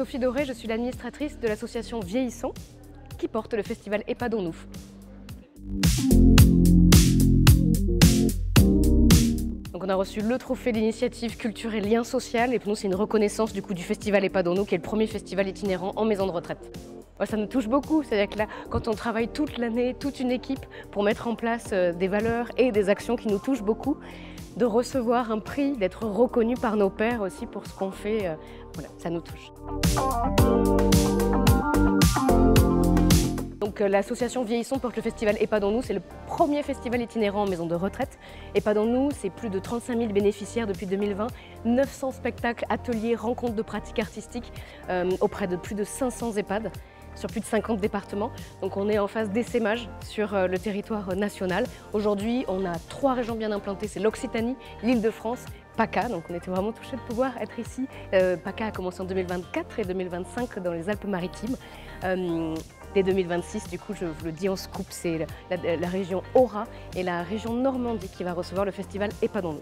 Sophie Doré, je suis l'administratrice de l'association Vieillissons qui porte le festival Epadons-nous. Donc on a reçu le trophée d'initiative culture et lien social et pour nous c'est une reconnaissance du festival Epadons-nous qui est le premier festival itinérant en maison de retraite. Ouais, ça nous touche beaucoup, c'est-à-dire que là, quand on travaille toute l'année, toute une équipe pour mettre en place des valeurs et des actions qui nous touchent beaucoup, de recevoir un prix, d'être reconnu par nos pairs aussi pour ce qu'on fait, voilà, ça nous touche. Donc l'association Vieillissons porte le festival Epadons-nous, c'est le premier festival itinérant en maison de retraite. Epadons-nous, c'est plus de 35 000 bénéficiaires depuis 2020, 900 spectacles, ateliers, rencontres de pratiques artistiques auprès de plus de 500 EHPAD sur plus de 50 départements. Donc on est en phase d'essaimage sur le territoire national. Aujourd'hui, on a 3 régions bien implantées, c'est l'Occitanie, l'Île-de-France, PACA, donc on était vraiment touchés de pouvoir être ici. PACA a commencé en 2024 et 2025 dans les Alpes-Maritimes. Dès 2026, du coup, je vous le dis en scoop, c'est la région Aura et la région Normandie qui va recevoir le festival Epadons-nous.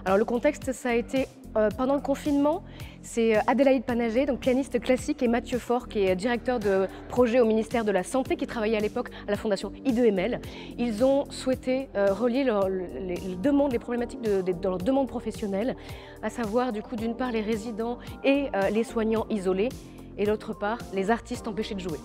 Alors le contexte, ça a été pendant le confinement, c'est Adélaïde Panager, donc pianiste classique, et Mathieu Faure, qui est directeur de projet au ministère de la Santé, qui travaillait à l'époque à la fondation I2ML. Ils ont souhaité relier les demandes, les problématiques dans leurs demandes professionnelles, à savoir du coup d'une part les résidents et les soignants isolés, et d'autre part les artistes empêchés de jouer.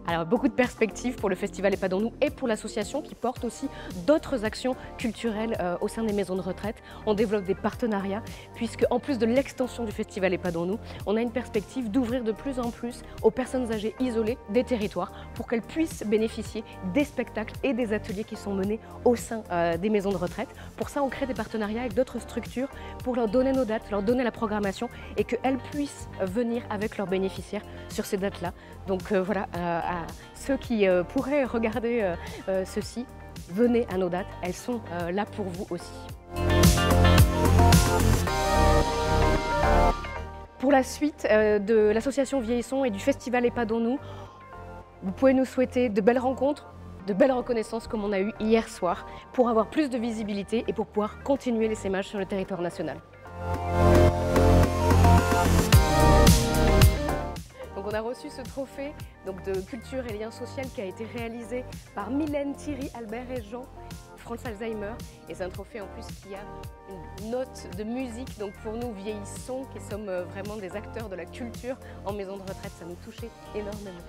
Alors, beaucoup de perspectives pour le festival Epadons-nous et pour l'association qui porte aussi d'autres actions culturelles au sein des maisons de retraite. On développe des partenariats puisque, en plus de l'extension du festival Epadons-nous, on a une perspective d'ouvrir de plus en plus aux personnes âgées isolées des territoires pour qu'elles puissent bénéficier des spectacles et des ateliers qui sont menés au sein des maisons de retraite. Pour ça, on crée des partenariats avec d'autres structures pour leur donner nos dates, leur donner la programmation et qu'elles puissent venir avec leurs bénéficiaires sur ces dates-là. Donc voilà, à ceux qui pourraient regarder ceci, venez à nos dates, elles sont là pour vous aussi. Pour la suite de l'association Vieillissons et du festival Epadons-nous, vous pouvez nous souhaiter de belles rencontres, de belles reconnaissances comme on a eu hier soir, pour avoir plus de visibilité et pour pouvoir continuer l'essaimage sur le territoire national. Donc on a reçu ce trophée de culture et lien social qui a été réalisé par Mylène, Thierry, Albert et Jean, France Alzheimer. Et c'est un trophée en plus qui a une note de musique. Donc pour nous, Vieillissons, qui sommes vraiment des acteurs de la culture en maison de retraite, ça nous touchait énormément.